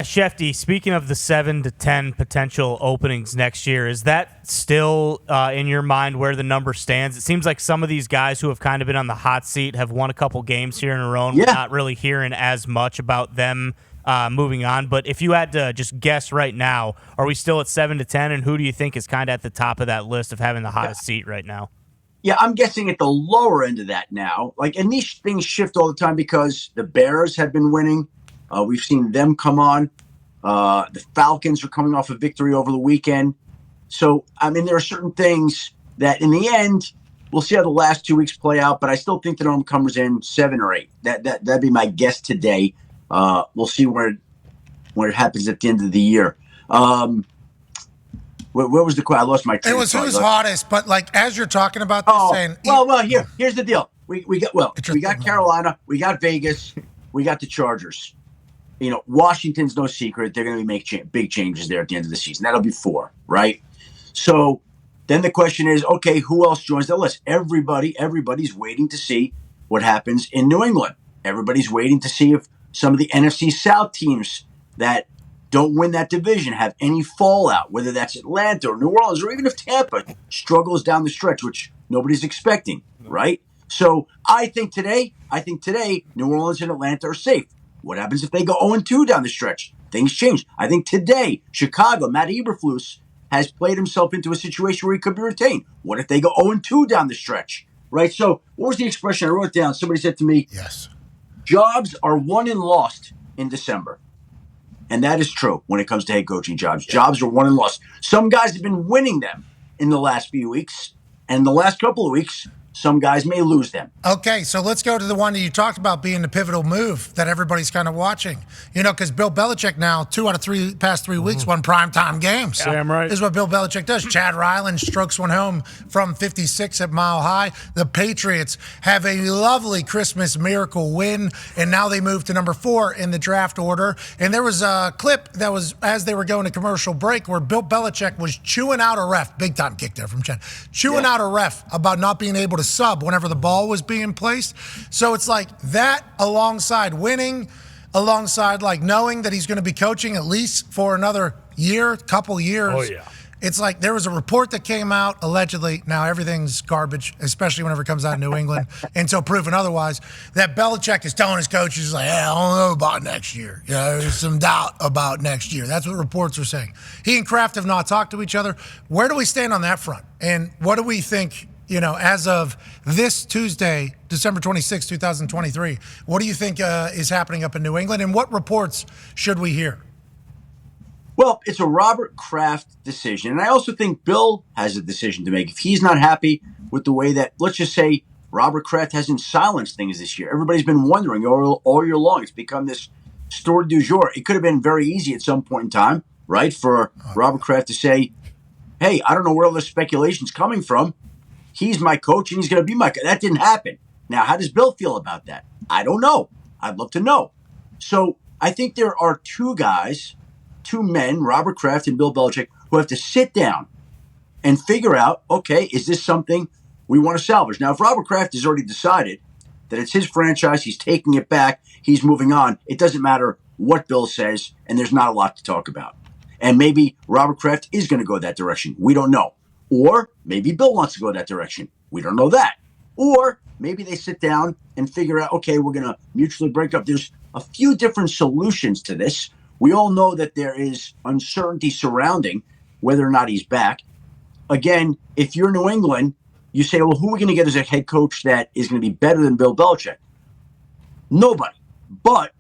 Schefty, speaking of the 7 to 10 potential openings next year, is that still in your mind where the number stands? It seems like some of these guys who have kind of been on the hot seat have won a couple games here in a row, and we're not really hearing as much about them moving on. But if you had to just guess right now, are we still at 7 to 10, and who do you think is kind of at the top of that list of having the hottest seat right now? Yeah, I'm guessing at the lower end of that now. And these things shift all the time because the Bears have been winning. We've seen them come on. The Falcons are coming off a victory over the weekend. So, there are certain things that in the end, we'll see how the last 2 weeks play out, but I still think the number comes in 7 or 8. That'd be my guess today. We'll see where it happens at the end of the year. What was the question? I lost my train. It was who's hottest, but as you're talking about this, here's the deal. We got Carolina, we got Vegas, we got the Chargers. Washington's no secret. They're going to make big changes there at the end of the season. That'll be 4, right? So then the question is, okay, who else joins that list? Everybody's waiting to see what happens in New England. Everybody's waiting to see if some of the NFC South teams that don't win that division have any fallout, whether that's Atlanta or New Orleans, or even if Tampa struggles down the stretch, which nobody's expecting, right? So I think today, New Orleans and Atlanta are safe. What happens if they go 0-2 down the stretch? Things change. I think today, Chicago, Matt Eberflus, has played himself into a situation where he could be retained. What if they go 0-2 down the stretch? Right? So what was the expression? I wrote it down. Somebody said to me, yes, jobs are won and lost in December. And that is true when it comes to head coaching jobs. Yeah. Jobs are won and lost. Some guys have been winning them in the last few weeks. And the last couple of weeks, some guys may lose them. Okay, so let's go to the one that you talked about being the pivotal move that everybody's kind of watching. Because Bill Belichick now, 2 out of 3 past 3 weeks, won primetime games. Damn right. This is what Bill Belichick does. Chad Ryland strokes one home from 56 at Mile High. The Patriots have a lovely Christmas miracle win, and now they move to number 4 in the draft order. And there was a clip that was as they were going to commercial break where Bill Belichick was chewing out a ref, big time kick there from Chad, chewing out a ref about not being able to sub whenever the ball was being placed. So it's like that alongside winning, alongside knowing that he's going to be coaching at least for another couple years. Oh, yeah. It's like there was a report that came out, allegedly, now everything's garbage, especially whenever it comes out in New England, until proven otherwise, that Belichick is telling his coaches, I don't know about next year. There's some doubt about next year. That's what reports are saying. He and Kraft have not talked to each other. Where do we stand on that front? And what do we think, as of this Tuesday, December 26, 2023, what do you think is happening up in New England, and what reports should we hear? Well, it's a Robert Kraft decision. And I also think Bill has a decision to make. If he's not happy with the way that, let's just say, Robert Kraft hasn't silenced things this year. Everybody's been wondering all year long. It's become this story du jour. It could have been very easy at some point in time, right, for Robert Kraft to say, hey, I don't know where all this speculation's coming from. He's my coach, and he's going to be my coach. That didn't happen. Now, how does Bill feel about that? I don't know. I'd love to know. So I think there are two men, Robert Kraft and Bill Belichick, who have to sit down and figure out, okay, is this something we want to salvage? Now, if Robert Kraft has already decided that it's his franchise, he's taking it back, he's moving on, it doesn't matter what Bill says, and there's not a lot to talk about. And maybe Robert Kraft is going to go that direction. We don't know. Or maybe Bill wants to go that direction. We don't know that. Or maybe they sit down and figure out, okay, we're going to mutually break up. There's a few different solutions to this. We all know that there is uncertainty surrounding whether or not he's back. Again, if you're New England, you say, well, who are we going to get as a head coach that is going to be better than Bill Belichick? Nobody. But,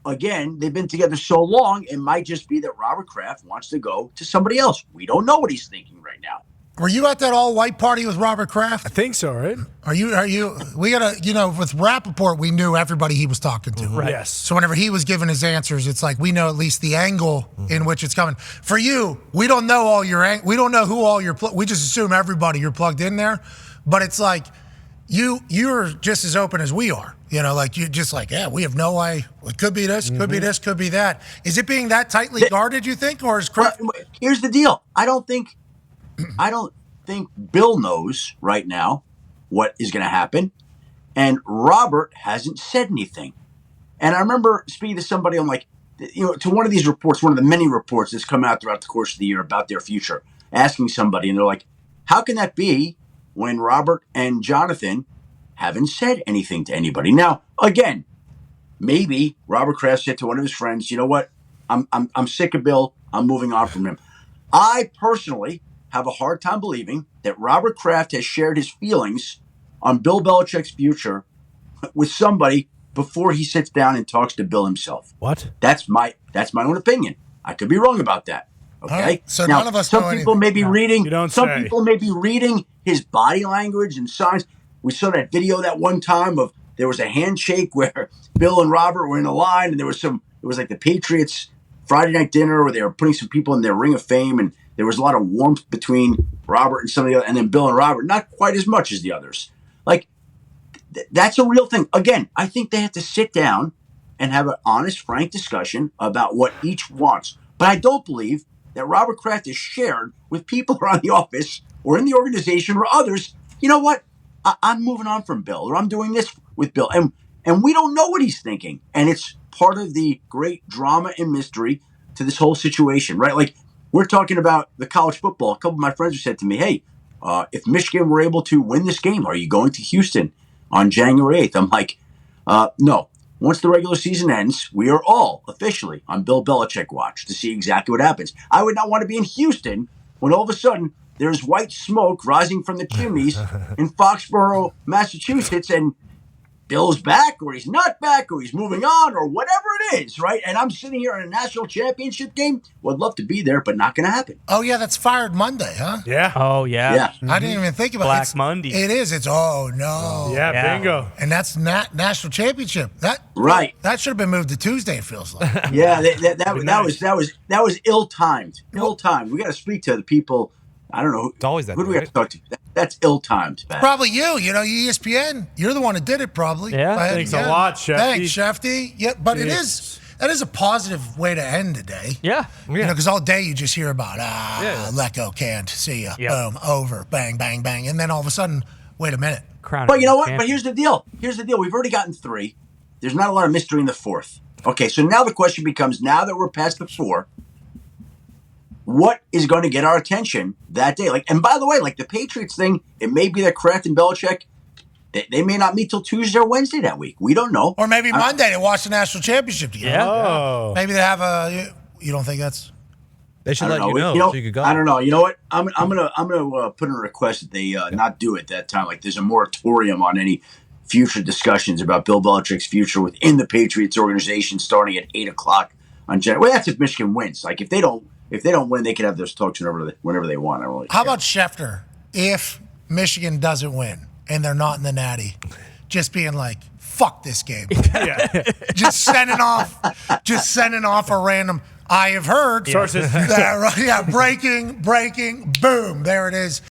again, they've been together so long, it might just be that Robert Kraft wants to go to somebody else. We don't know what he's thinking right now. Were you at that all-white party with Robert Kraft? I think so, right? Are you? We got to, with Rappaport, we knew everybody he was talking to. Right. Yes. So whenever he was giving his answers, it's like we know at least the angle in which it's coming. For you, we don't know all your, we don't know who all your, we just assume everybody you're plugged in there. But it's like you're just as open as we are. You're just like, yeah, we have no idea. It could be this, could be this, could be that. Is it being that tightly guarded, you think? Or is Kraft? Well, here's the deal. I don't think Bill knows right now what is going to happen. And Robert hasn't said anything. And I remember speaking to somebody, I'm like, to one of these reports, one of the many reports that's come out throughout the course of the year about their future, asking somebody, and they're like, how can that be when Robert and Jonathan haven't said anything to anybody? Now, again, maybe Robert Kraft said to one of his friends, you know what? I'm sick of Bill. I'm moving on from him. I personally have a hard time believing that Robert Kraft has shared his feelings on Bill Belichick's future with somebody before he sits down and talks to Bill himself. What? That's my own opinion. I could be wrong about that. Okay. Right. So now, none of us some know people anything. may be reading. You don't some say. people may be reading his body language and signs. We saw that video that one time of there was a handshake where Bill and Robert were in a line, and there was it was like the Patriots Friday night dinner where they were putting some people in their Ring of Fame, and there was a lot of warmth between Robert and some of the other, and then Bill and Robert, not quite as much as the others. Like, that's a real thing. Again, I think they have to sit down and have an honest, frank discussion about what each wants. But I don't believe that Robert Kraft has shared with people around the office or in the organization or others, you know what? I'm moving on from Bill, or I'm doing this with Bill. And we don't know what he's thinking. And it's part of the great drama and mystery to this whole situation, right? Like, we're talking about the college football. A couple of my friends have said to me, hey, if Michigan were able to win this game, are you going to Houston on January 8th? I'm like, no. Once the regular season ends, we are all officially on Bill Belichick watch to see exactly what happens. I would not want to be in Houston when all of a sudden there's white smoke rising from the chimneys in Foxborough, Massachusetts, and Bill's back, or he's not back, or he's moving on, or whatever it is, right? And I'm sitting here in a national championship game. Would love to be there, but not going to happen. Oh, yeah, that's Fired Monday, huh? Yeah. Oh, yeah. Yeah. I didn't even think about Black it. Monday. It is. It's, oh, no. Yeah, Yeah. bingo. And that's national championship. Right. That should have been moved to Tuesday, it feels like. Yeah, that was ill-timed. Ill-timed. We got to speak to the people. I don't know. It's always that Who do we way, have to talk to? That's ill-timed, Pat. Probably you. You know, ESPN. You're the one who did it, probably. Yeah. Thanks a lot, Shefty. Thanks, Shefty. Yeah, but Jeez. that is a positive way to end the day. Yeah. You know, because all day you just hear about, Yeah. let go, can't, see ya, Yep. boom, over, bang, bang, bang. And then all of a sudden, wait a minute. Crown But you know what? champion. But here's the deal. We've already gotten 3. There's not a lot of mystery in the 4th. Okay, so now the question becomes, now that we're past the 4, what is going to get our attention that day? Like, and by the way, like the Patriots thing, it may be that Kraft and Belichick, they may not meet till Tuesday or Wednesday that week. We don't know. Or maybe Monday they watch the national championship together. Yeah. Oh. Maybe they have a. You don't think that's? They should I let don't you know. know so you could go. I don't know. You know what? I'm gonna put in a request that they not do it that time. Like, there's a moratorium on any future discussions about Bill Belichick's future within the Patriots organization starting at 8:00 on January. Well, that's if Michigan wins. Like, if they don't win, they can have those talks whenever they want. I don't really How care. about Schefter? If Michigan doesn't win and they're not in the Natty, just being like, "Fuck this game," Yeah. just sending off a random. I have heard Sources. that, yeah, breaking, boom, there it is.